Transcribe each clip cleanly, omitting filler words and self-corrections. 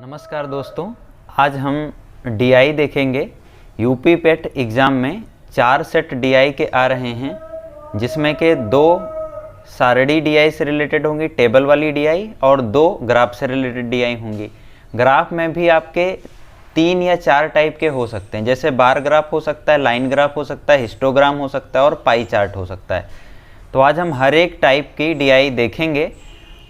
नमस्कार दोस्तों, आज हम डीआई देखेंगे। यूपी पेट एग्ज़ाम में 4 सेट डीआई के आ रहे हैं, जिसमें के 2 सारणी डीआई से रिलेटेड होंगी, टेबल वाली डीआई, और 2 ग्राफ से रिलेटेड डीआई होंगी। ग्राफ में भी आपके 3 या 4 टाइप के हो सकते हैं, जैसे बार ग्राफ हो सकता है, लाइन ग्राफ हो सकता है, हिस्टोग्राम हो सकता है और पाई चार्ट हो सकता है। तो आज हम हर एक टाइप की डीआई देखेंगे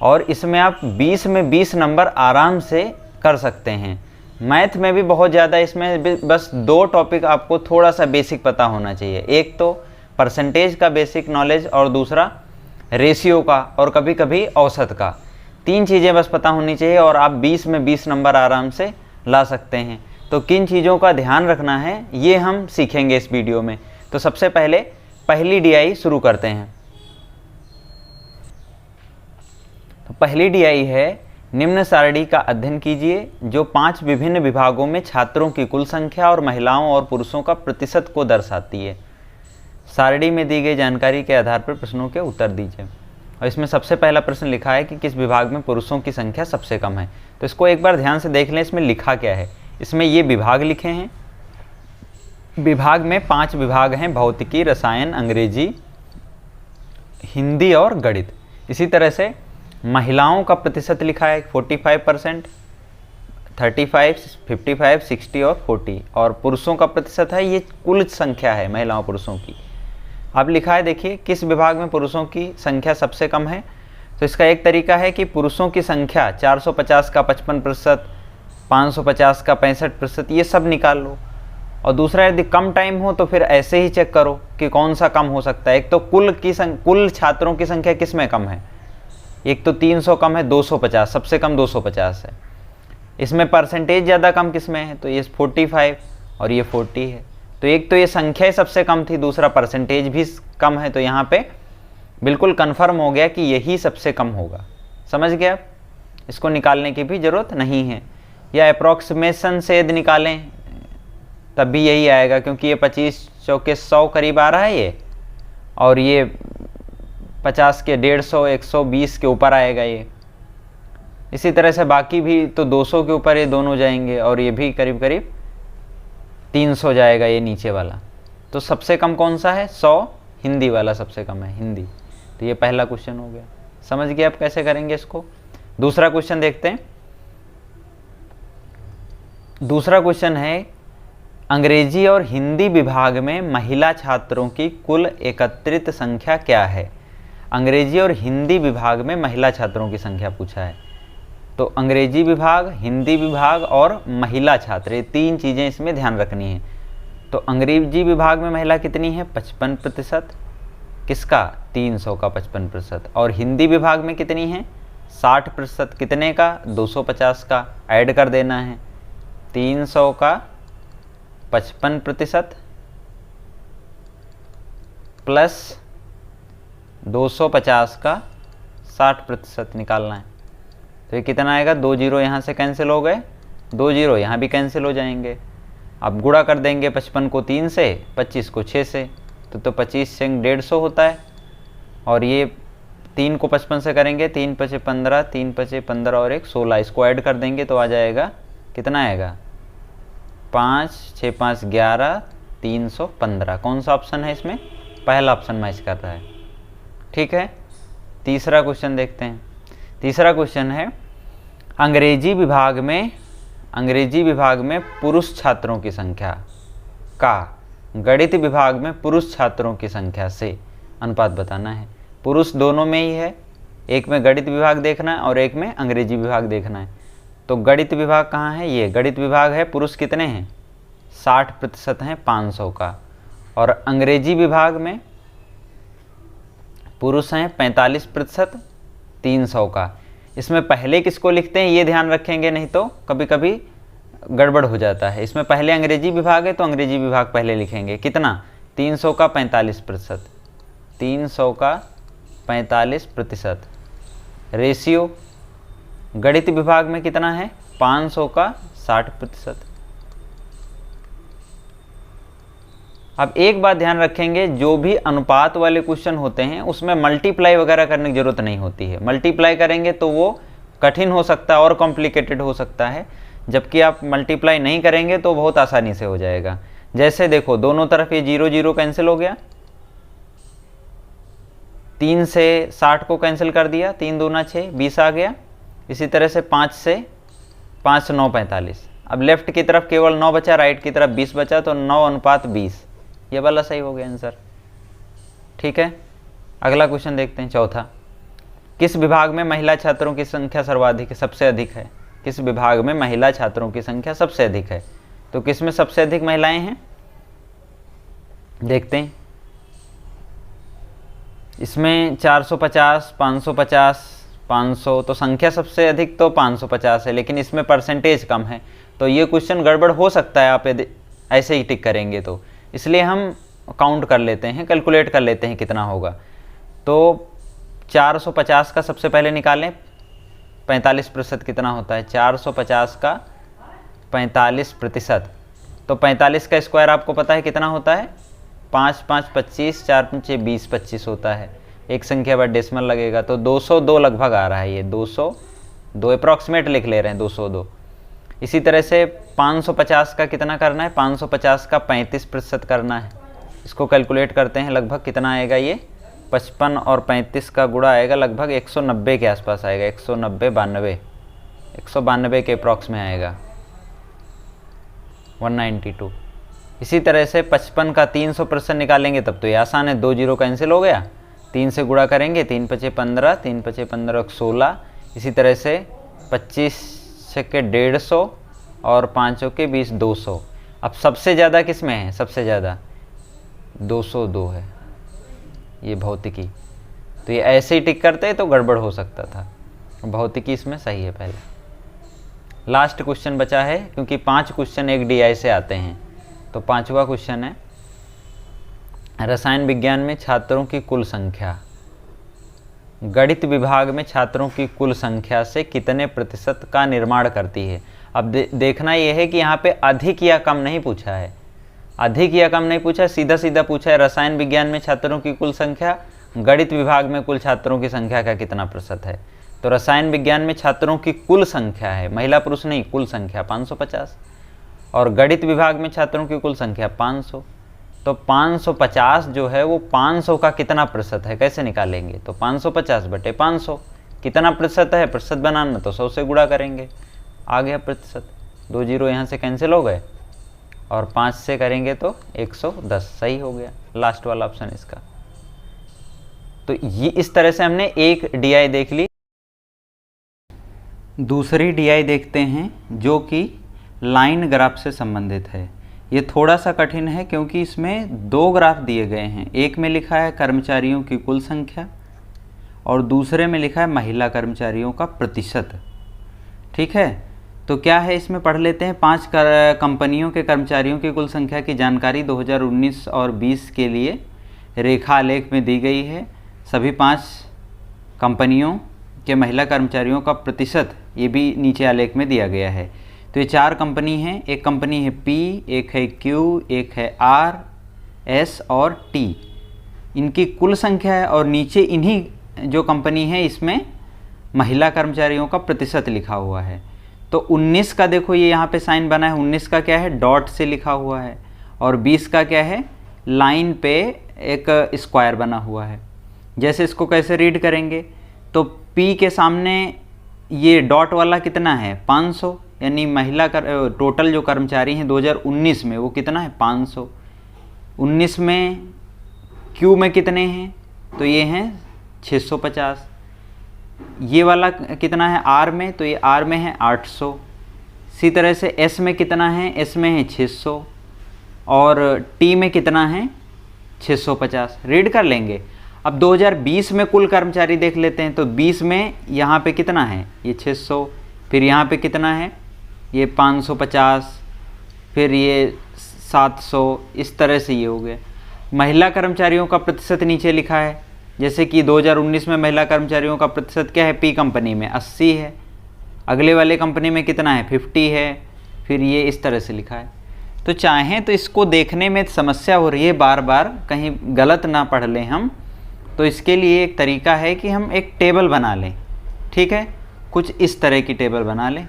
और इसमें आप 20 में 20 नंबर आराम से कर सकते हैं। मैथ में भी बहुत ज़्यादा, इसमें बस 2 टॉपिक आपको थोड़ा सा बेसिक पता होना चाहिए। एक तो परसेंटेज का बेसिक नॉलेज और दूसरा रेशियो का और कभी कभी औसत का। 3 चीज़ें बस पता होनी चाहिए और आप 20 में 20 नंबर आराम से ला सकते हैं। तो किन चीज़ों का ध्यान रखना है ये हम सीखेंगे इस वीडियो में। तो सबसे पहले पहली डीआई शुरू करते हैं। तो पहली डीआई है, निम्न सारणी का अध्ययन कीजिए जो 5 विभिन्न विभागों में छात्रों की कुल संख्या और महिलाओं और पुरुषों का प्रतिशत को दर्शाती है। सारणी में दी गई जानकारी के आधार पर प्रश्नों के उत्तर दीजिए। और इसमें सबसे पहला प्रश्न लिखा है कि किस विभाग में पुरुषों की संख्या सबसे कम है। तो इसको एक बार ध्यान से देख लें, इसमें लिखा क्या है। इसमें ये विभाग लिखे हैं। विभाग में 5 विभाग हैं, भौतिकी, रसायन, अंग्रेजी, हिंदी और गणित। इसी तरह से महिलाओं का प्रतिशत लिखा है 45%, 35, 55, 60 और 40। और पुरुषों का प्रतिशत है, ये कुल संख्या है महिलाओं पुरुषों की। अब लिखा है, देखिए किस विभाग में पुरुषों की संख्या सबसे कम है। तो इसका एक तरीका है कि पुरुषों की संख्या 450 का 55%, 550 का 65%, ये सब निकाल लो। और दूसरा, यदि कम टाइम हो तो फिर ऐसे ही चेक करो कि कौन सा कम हो सकता है। एक तो कुल छात्रों की संख्या किस में कम है। एक तो 300 कम है, 250 सबसे कम 250 है। इसमें परसेंटेज ज़्यादा कम किस में है, तो ये 45 और ये 40 है। तो एक तो ये संख्या सबसे कम थी, दूसरा परसेंटेज भी कम है। तो यहाँ पे बिल्कुल कंफर्म हो गया कि यही सबसे कम होगा। समझ गए आप? इसको निकालने की भी ज़रूरत नहीं है, या अप्रॉक्सीमेशन से यदि निकालें तब भी यही आएगा, क्योंकि ये 25 चौके 100 करीब आ रहा है ये, और ये 50 के 150, 120 के ऊपर आएगा ये। इसी तरह से बाकी भी तो 200 के ऊपर ये दोनों जाएंगे, और ये भी करीब करीब 300 जाएगा ये नीचे वाला। तो सबसे कम कौन सा है? 100, हिंदी वाला सबसे कम है, हिंदी। तो ये पहला क्वेश्चन हो गया। समझ गए आप कैसे करेंगे इसको। दूसरा क्वेश्चन देखते हैं। दूसरा क्वेश्चन है, अंग्रेजी और हिंदी विभाग में महिला छात्रों की कुल एकत्रित संख्या क्या है। अंग्रेजी और हिंदी विभाग में महिला छात्रों की संख्या पूछा है। तो अंग्रेजी विभाग, हिंदी विभाग और महिला छात्र, ये 3 चीज़ें इसमें ध्यान रखनी है। तो अंग्रेजी विभाग में महिला कितनी है? 55%। किसका? 300 का 55%। और हिंदी विभाग में कितनी है? 60%। कितने का? 250 का। ऐड कर देना है, 300 का 55% प्लस 250 का 60% निकालना है। तो ये कितना आएगा? 2 जीरो यहाँ से कैंसिल हो गए, 2 जीरो यहाँ भी कैंसिल हो जाएंगे। अब गुणा कर देंगे 55 को 3 से, 25 को 6 से, तो 25 से 150 होता है। और ये 3 को 55 से करेंगे, 3 पचे 15, 3 पचे 15 और 1 16। इसको ऐड कर देंगे तो आ जाएगा, कितना आएगा? 5, 6, 5, 11, 315। कौन सा ऑप्शन है इसमें? पहला ऑप्शन मैच कर रहा है। ठीक है। तीसरा क्वेश्चन देखते हैं। तीसरा क्वेश्चन है, अंग्रेजी विभाग में पुरुष छात्रों की संख्या का गणित विभाग में पुरुष छात्रों की संख्या से अनुपात बताना है। पुरुष दोनों में ही है, एक में गणित विभाग देखना है और एक में अंग्रेजी विभाग देखना है। तो गणित विभाग कहाँ है? ये गणित विभाग है। पुरुष कितने हैं? 60% हैं, 500 का। और अंग्रेजी विभाग में पुरुष हैं 45%, 300 का। इसमें पहले किसको लिखते हैं ये ध्यान रखेंगे, नहीं तो कभी कभी गड़बड़ हो जाता है। इसमें पहले अंग्रेजी विभाग है तो अंग्रेजी विभाग पहले लिखेंगे। कितना? 300 का 45%, 300 का 45%। रेशियो गणित विभाग में कितना है? 500 का 60%। अब एक बात ध्यान रखेंगे, जो भी अनुपात वाले क्वेश्चन होते हैं उसमें मल्टीप्लाई वगैरह करने की जरूरत नहीं होती है। मल्टीप्लाई करेंगे तो वो कठिन हो सकता है और कॉम्प्लिकेटेड हो सकता है, जबकि आप मल्टीप्लाई नहीं करेंगे तो बहुत आसानी से हो जाएगा। जैसे देखो दोनों तरफ ये 0 0 कैंसिल हो गया, 3 से 60 को कैंसिल कर दिया, 3 दूना 6, 20 आ गया। इसी तरह से 5 से 5 9 45। अब लेफ्ट की तरफ केवल 9 बचा, राइट की तरफ 20 बचा, तो 9:20, ये वाला सही हो गया आंसर। ठीक है, अगला क्वेश्चन देखते हैं, चौथा। किस विभाग में महिला छात्रों की संख्या सर्वाधिक सबसे अधिक है? किस विभाग में महिला छात्रों की संख्या सबसे अधिक है? तो किस में सबसे अधिक महिलाएं हैं देखते हैं। इसमें 450, 550, 500, तो संख्या सबसे अधिक तो 550 है, लेकिन इसमें परसेंटेज कम है, तो ये क्वेश्चन गड़बड़ हो सकता है आप यदि ऐसे ही टिक करेंगे तो। इसलिए हम काउंट कर लेते हैं, कैलकुलेट कर लेते हैं कितना होगा। तो 450 का सबसे पहले निकालें, 45% कितना होता है? 450 का 45%, तो 45 का स्क्वायर आपको पता है कितना होता है? 5 5 25, 4 5 20, 25 होता है। एक संख्या बाद डेसिमल लगेगा, तो 202 लगभग आ रहा है, ये 202 अप्रॉक्सीमेट लिख ले रहे हैं, 202। इसी तरह से 550 का कितना करना है? 550 का 35% करना है। इसको कैलकुलेट करते हैं, लगभग कितना आएगा ये? 55 और 35 का गुणा आएगा, लगभग 190 के आसपास आएगा, 190 92, 192 के अप्रॉक्स में आएगा, 192। इसी तरह से 55 का 300% निकालेंगे तब तो ये आसान है, 2 0 कैंसिल हो गया, 3 से गुणा करेंगे, 3 5 15, 3 5 15 16। इसी तरह से 25 के 150 और 5 के 20, 200। अब सबसे ज़्यादा किस में है? सबसे ज़्यादा 202 है, ये भौतिकी। तो ये ऐसे ही टिक करते तो गड़बड़ हो सकता था, भौतिकी इसमें सही है पहले। लास्ट क्वेश्चन बचा है, क्योंकि 5 क्वेश्चन एक DI से आते हैं, तो 5वां क्वेश्चन है, रसायन विज्ञान में छात्रों की कुल संख्या गणित विभाग में छात्रों की कुल संख्या से कितने प्रतिशत का निर्माण करती है? अब देखना यह है कि यहाँ पे अधिक या कम नहीं पूछा है, अधिक या कम नहीं पूछा, सीधा सीधा पूछा है रसायन विज्ञान में छात्रों की कुल संख्या, गणित विभाग में कुल छात्रों की संख्या का कितना प्रतिशत है। तो रसायन विज्ञान में छात्रों की कुल संख्या है, महिला पुरुष नहीं, कुल संख्या 550, और गणित विभाग में छात्रों की कुल संख्या 500। तो 550 जो है वो 500 का कितना प्रतिशत है, कैसे निकालेंगे? तो 550 बटे 500 कितना प्रतिशत है? प्रतिशत बनाना तो 100 से गुणा करेंगे, आ गया प्रतिशत। 2 0 यहाँ से कैंसिल हो गए, और 5 से करेंगे तो 110, सही हो गया लास्ट वाला ऑप्शन इसका। तो ये इस तरह से हमने एक DI देख ली। दूसरी DI देखते हैं जो कि लाइन ग्राफ से संबंधित है। ये थोड़ा सा कठिन है क्योंकि इसमें 2 ग्राफ दिए गए हैं, एक में लिखा है कर्मचारियों की कुल संख्या और दूसरे में लिखा है महिला कर्मचारियों का प्रतिशत। ठीक है, तो क्या है इसमें पढ़ लेते हैं। 5 कंपनियों के कर्मचारियों की कुल संख्या की जानकारी 2019 और 20 के लिए रेखा आलेख में दी गई है। सभी 5 कंपनियों के महिला कर्मचारियों का प्रतिशत ये भी नीचे आलेख में दिया गया है। तो ये 4 कंपनी हैं, एक कंपनी है P, एक है Q, एक है R, S और T, इनकी कुल संख्या है, और नीचे इन्हीं जो कंपनी है इसमें महिला कर्मचारियों का प्रतिशत लिखा हुआ है। तो 19 का देखो ये यहाँ पे साइन बना है, 19 का क्या है? डॉट से लिखा हुआ है, और 20 का क्या है? लाइन पे एक स्क्वायर बना हुआ है। जैसे इसको कैसे रीड करेंगे? तो P के सामने ये डॉट वाला कितना है? 500, यानी महिला टोटल जो कर्मचारी हैं 2019 में वो कितना है? 500। 19 में Q में कितने हैं? तो ये हैं 650। ये वाला कितना है R में? तो ये R में है 800। इसी तरह से S में कितना है? S में है 600, और T में कितना है? 650। रीड कर लेंगे। अब 2020 में कुल कर्मचारी देख लेते हैं, तो 20 में यहाँ पे कितना है? ये 600, फिर यहाँ पे कितना है? ये 550, फिर ये 700, इस तरह से ये हो गया। महिला कर्मचारियों का प्रतिशत नीचे लिखा है, जैसे कि 2019 में महिला कर्मचारियों का प्रतिशत क्या है? P कंपनी में 80 है, अगले वाले कंपनी में कितना है? 50 है, फिर ये इस तरह से लिखा है। तो चाहें तो इसको देखने में समस्या हो रही है, बार बार कहीं गलत ना पढ़ लें हम, तो इसके लिए एक तरीका है कि हम एक टेबल बना लें। ठीक है, कुछ इस तरह की टेबल बना लें।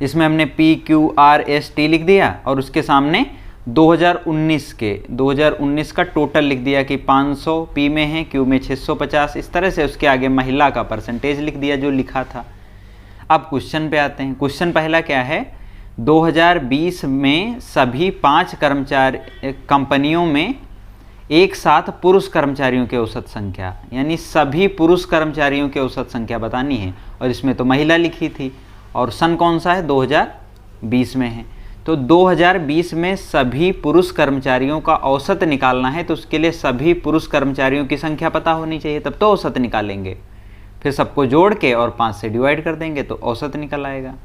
इसमें हमने P, Q, R, S, T लिख दिया और उसके सामने 2019 का टोटल लिख दिया कि 500 P में है, Q में 650, इस तरह से उसके आगे महिला का परसेंटेज लिख दिया जो लिखा था। अब क्वेश्चन पे आते हैं। क्वेश्चन पहला क्या है, 2020 में सभी 5 कर्मचारी कंपनियों में एक साथ पुरुष कर्मचारियों की औसत संख्या, यानी सभी पुरुष कर्मचारियों की औसत संख्या बतानी है। और इसमें तो महिला लिखी थी और सन कौन सा है, 2020 में है। तो 2020 में सभी पुरुष कर्मचारियों का औसत निकालना है, तो उसके लिए सभी पुरुष कर्मचारियों की संख्या पता होनी चाहिए, तब तो औसत निकालेंगे। फिर सबको जोड़ के और 5 से डिवाइड कर देंगे तो औसत निकल आएगा।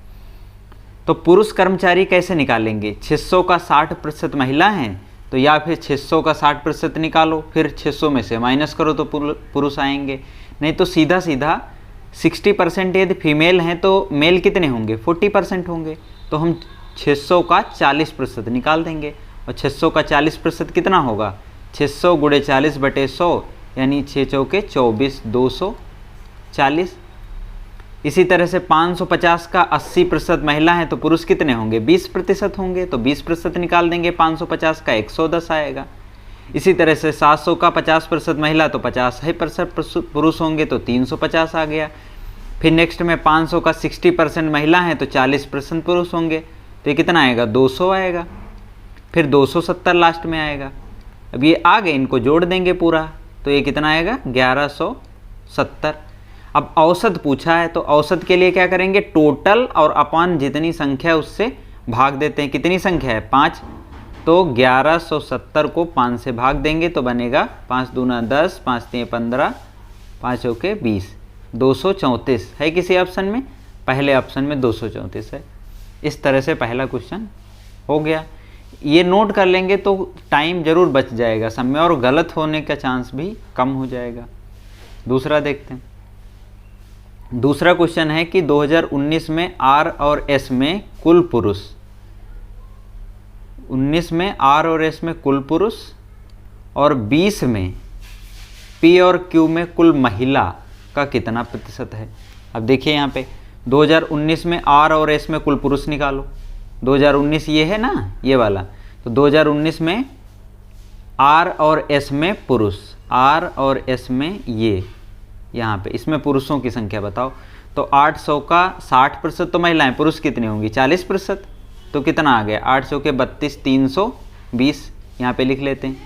तो पुरुष कर्मचारी कैसे निकालेंगे, 600 का 60% महिला हैं, तो या फिर 600 का 60% निकालो, फिर 600 में से माइनस करो तो पुरुष आएंगे। नहीं तो सीधा सीधा 60% यदि फीमेल हैं तो मेल कितने होंगे, 40% होंगे। तो हम 600 का 40% निकाल देंगे। और 600 का 40% कितना होगा, 600 गुणे 40/100, यानी 6 चौके 24, 240। इसी तरह से 550 का 80% महिला हैं तो पुरुष कितने होंगे, 20% होंगे, तो 20% निकाल देंगे। 550 का 110 आएगा। इसी तरह से 700 का 50% महिला तो 50% पुरुष होंगे, तो 350 आ गया। फिर नेक्स्ट में 500 का 60% महिला हैं तो 40% पुरुष होंगे, तो ये कितना आएगा, 200 आएगा। फिर 270 लास्ट में आएगा। अब ये आ गए, इनको जोड़ देंगे पूरा, तो ये कितना आएगा, 1170। अब औसत पूछा है, तो औसत के लिए क्या करेंगे, टोटल और अपॉन जितनी संख्या उससे भाग देते हैं। कितनी संख्या है, 5, तो 1170 को 5 से भाग देंगे तो बनेगा 5 दूना 10, 5 3 15, 5 चौके 20, 234 है किसी ऑप्शन में, पहले ऑप्शन में 234 है। इस तरह से पहला क्वेश्चन हो गया। ये नोट कर लेंगे तो टाइम जरूर बच जाएगा सब में, और गलत होने का चांस भी कम हो जाएगा। दूसरा देखते हैं। दूसरा क्वेश्चन है कि 2019 में R और S में कुल पुरुष, 19 में R और S में कुल पुरुष और 20 में P और Q में कुल महिला का कितना प्रतिशत है। अब देखिए यहाँ पे 2019 में R और S में कुल पुरुष निकालो। 2019 ये है ना, ये वाला, तो 2019 में R और S में पुरुष, R और S में ये यहाँ पे, इसमें पुरुषों की संख्या बताओ। तो 800 का 60% तो महिलाएं, पुरुष कितने होंगी, 40%, तो कितना आ गया, 8 चौके 32, 320 यहाँ पे लिख लेते हैं,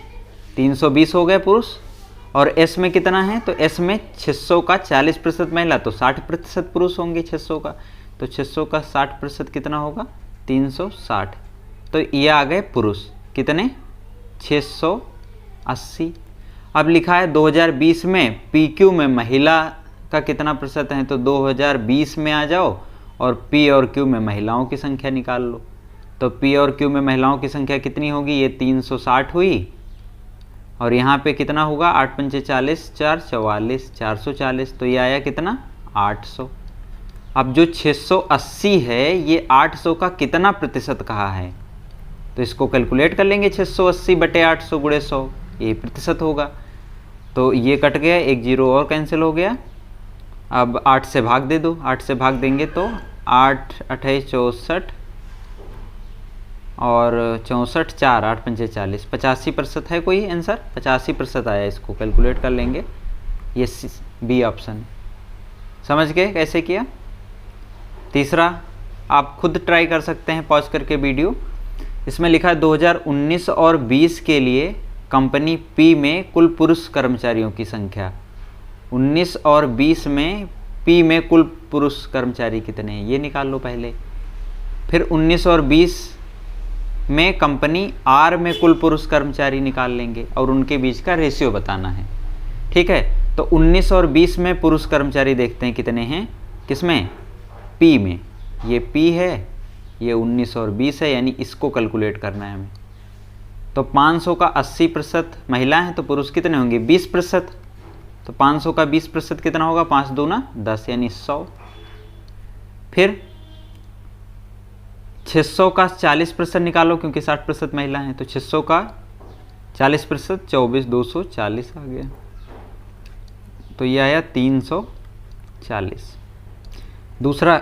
320 हो गए पुरुष। और S में कितना है, तो S में 600 का 40% महिला, तो 60% पुरुष होंगे 600 का, तो 600 का 60% कितना होगा, 360। तो ये आ गए पुरुष कितने, 680। अब लिखा है 2020 में PQ में महिला का कितना प्रतिशत है, तो 2020 में आ जाओ और P और Q में महिलाओं की संख्या निकाल लो। तो P और Q में महिलाओं की संख्या कितनी होगी, ये 360 हुई, और यहाँ पे कितना होगा, 8 पंचे 40, 4 44, 440, तो ये आया कितना, 800। अब जो 680 है ये 800 का कितना प्रतिशत कहा है, तो इसको कैलकुलेट कर लेंगे, 680/800 गुणे 100, ये प्रतिशत होगा। तो ये कट गया, एक जीरो और कैंसिल हो गया। अब 8 से भाग दे दो, 8 से भाग देंगे तो 8 28 64 और 64 4 8 पंचे 40, 85% है कोई आंसर, 85% आया। इसको कैलकुलेट कर लेंगे, ये बी ऑप्शन। समझ गए कैसे किया। तीसरा आप खुद ट्राई कर सकते हैं पॉज करके वीडियो। इसमें लिखा है 2019 और 20 के लिए कंपनी P में कुल पुरुष कर्मचारियों की संख्या, 19 और 20 में P में कुल पुरुष कर्मचारी कितने हैं ये निकाल लो पहले। फिर 19 और 20 में कंपनी R में कुल पुरुष कर्मचारी निकाल लेंगे और उनके बीच का रेशियो बताना है। ठीक है, तो 19 और 20 में पुरुष कर्मचारी देखते हैं कितने हैं, किसमें, P में। ये P है, ये 19 और 20 है, यानी इसको कैलकुलेट करना है हमें। तो 500 का 80% महिला है तो पुरुष कितने होंगे, 20%। तो 500 का 20% कितना होगा, 5 दूना 10, यानी 100। फिर 600 का 40% निकालो क्योंकि 60% महिला हैं, तो 600 का 40% 24 240 आ गया। तो ये आया 340। दूसरा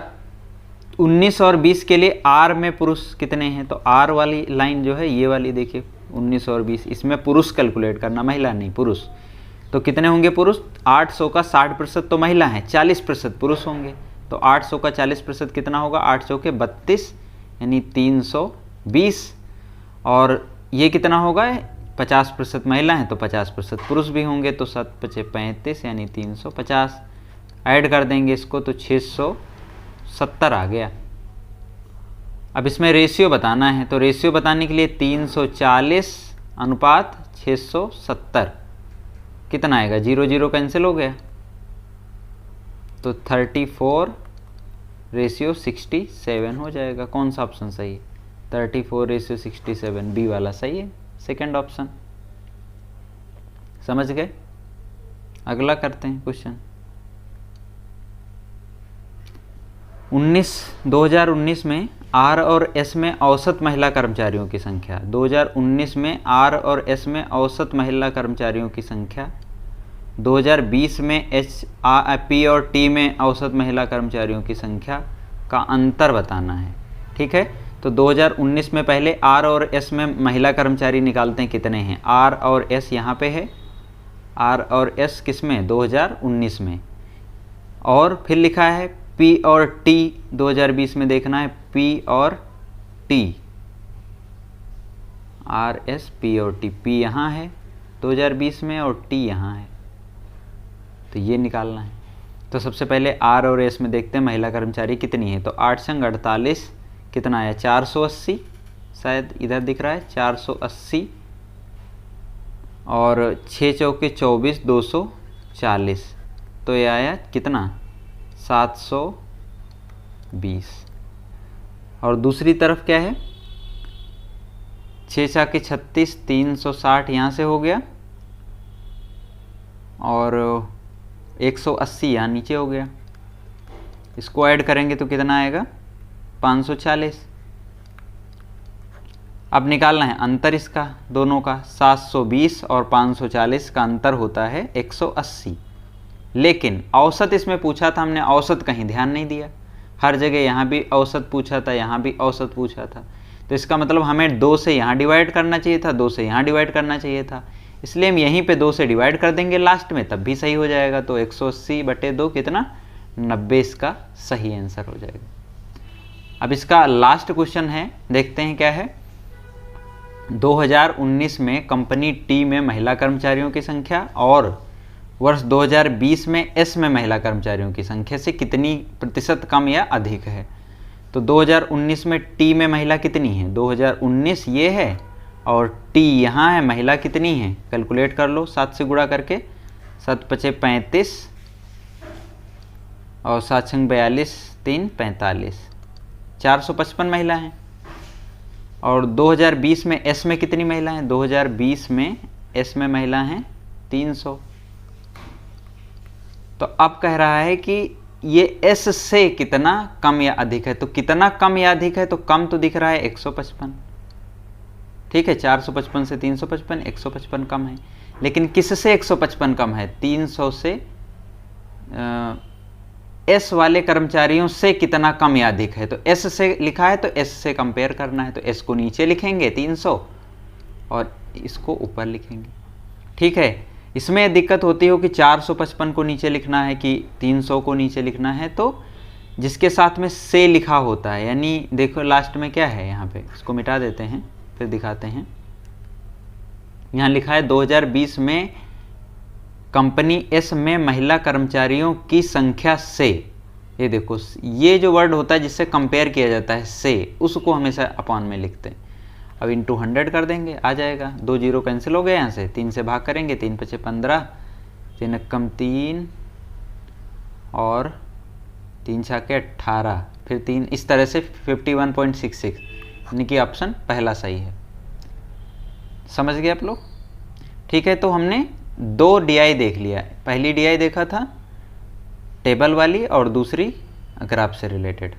19 और 20 के लिए R में पुरुष कितने हैं, तो R वाली लाइन जो है ये वाली देखिए 19 और 20, इसमें पुरुष कैलकुलेट करना, महिला नहीं, पुरुष। तो कितने होंगे पुरुष, 800 का 60% तो महिला हैं, 40% पुरुष होंगे। तो 800 का 40% कितना होगा, 8 चौके 32 यानी 320। और ये कितना होगा, 50% महिला हैं तो 50% पुरुष भी होंगे, तो 7 पचे 35 यानी 350। ऐड कर देंगे इसको तो 670 आ गया। अब इसमें रेशियो बताना है, तो रेशियो बताने के लिए 340 अनुपात 670 कितना आएगा, 0 0 कैंसिल हो गया, तो 34:67 हो जाएगा। कौन सा ऑप्शन सही है, 34:67, बी वाला सही है, सेकंड ऑप्शन। समझ गए। अगला करते हैं क्वेश्चन 2019 में आर और एस में औसत महिला कर्मचारियों की संख्या। 2019 में आर और एस में औसत महिला कर्मचारियों की संख्या। 2020 में पी और टी में औसत महिला कर्मचारियों की संख्या का अंतर बताना है। ठीक है, तो 2019 में पहले आर और एस में महिला कर्मचारी निकालते हैं कितने हैं। आर और एस यहाँ पे है, आर और एस किस में, 2019 में। और फिर लिखा है पी और टी, 2020 में देखना है पी और टी, आर एस पी और टी। पी यहाँ है 2020 में और टी यहाँ है, तो ये निकालना है। तो सबसे पहले आर और एस में देखते हैं महिला कर्मचारी कितनी है। तो 8 संग 48 कितना आया, 480, शायद इधर दिख रहा है 480, और 6 चौके 24, 240, तो ये आया कितना, 720। और दूसरी तरफ क्या है, 6 चाके 36, 360 यहाँ से हो गया, और 180 यहाँ नीचे हो गया। इसको ऐड करेंगे तो कितना आएगा, 540। अब निकालना है अंतर इसका दोनों का, 720 और 540 का अंतर होता है 180। लेकिन औसत इसमें पूछा था हमने, औसत कहीं ध्यान नहीं दिया। हर जगह यहाँ भी औसत पूछा था, यहाँ भी औसत पूछा था, तो इसका मतलब हमें 2 से यहाँ डिवाइड करना चाहिए था, 2 से यहाँ डिवाइड करना चाहिए था, इसलिए हम यहीं पे 2 से डिवाइड कर देंगे लास्ट में, तब भी सही हो जाएगा। तो 180/2 कितना, 90 इसका सही आंसर हो जाएगा। अब इसका लास्ट क्वेश्चन है, देखते हैं क्या है। 2019 में कंपनी टी में महिला कर्मचारियों की संख्या और वर्ष 2020 में एस में महिला कर्मचारियों की संख्या से कितनी प्रतिशत कम या अधिक है। तो 2019 में टी में महिला कितनी है, 2019 ये है और टी यहाँ है, महिला कितनी है, कैलकुलेट कर लो 7 से गुणा करके, 7 पचे 35 और 7 छंग 42, 3 45, 455 महिला हैं। और 2020 में एस में कितनी महिला हैं, 2020 में एस में महिला हैं 300। तो अब कह रहा है कि ये एस से कितना कम या अधिक है, तो कितना कम या अधिक है, तो कम तो दिख रहा है 155। ठीक है, 455 से 355, 155 कम है। लेकिन किससे 155 कम है, 300 से एस वाले कर्मचारियों से कितना कम या अधिक है। तो एस से लिखा है तो एस से कंपेयर करना है, तो एस को नीचे लिखेंगे 300 और इसको ऊपर लिखेंगे। ठीक है, इसमें दिक्कत होती हो कि 455 को नीचे लिखना है कि 300 को नीचे लिखना है, तो जिसके साथ में से लिखा होता है, यानी देखो लास्ट में क्या है, यहाँ पे इसको मिटा देते हैं फिर दिखाते हैं। यहाँ लिखा है 2020 में कंपनी एस में महिला कर्मचारियों की संख्या से, ये देखो ये जो वर्ड होता है जिससे कंपेयर किया जाता है से, उसको हमेशा अपॉन में लिखते हैं। अब इंटू 100 कर देंगे, आ जाएगा, 2 जीरो कैंसिल हो गए, यहाँ से 3 से भाग करेंगे, 3 पचे 15, 3 कम 3 और 3 छाके 18, फिर 3, इस तरह से 51.66, यानी कि ऑप्शन पहला सही है। समझ गए आप लोग। ठीक है, तो हमने 2 DI देख लिया। पहली DI देखा था टेबल वाली और दूसरी ग्राफ से रिलेटेड।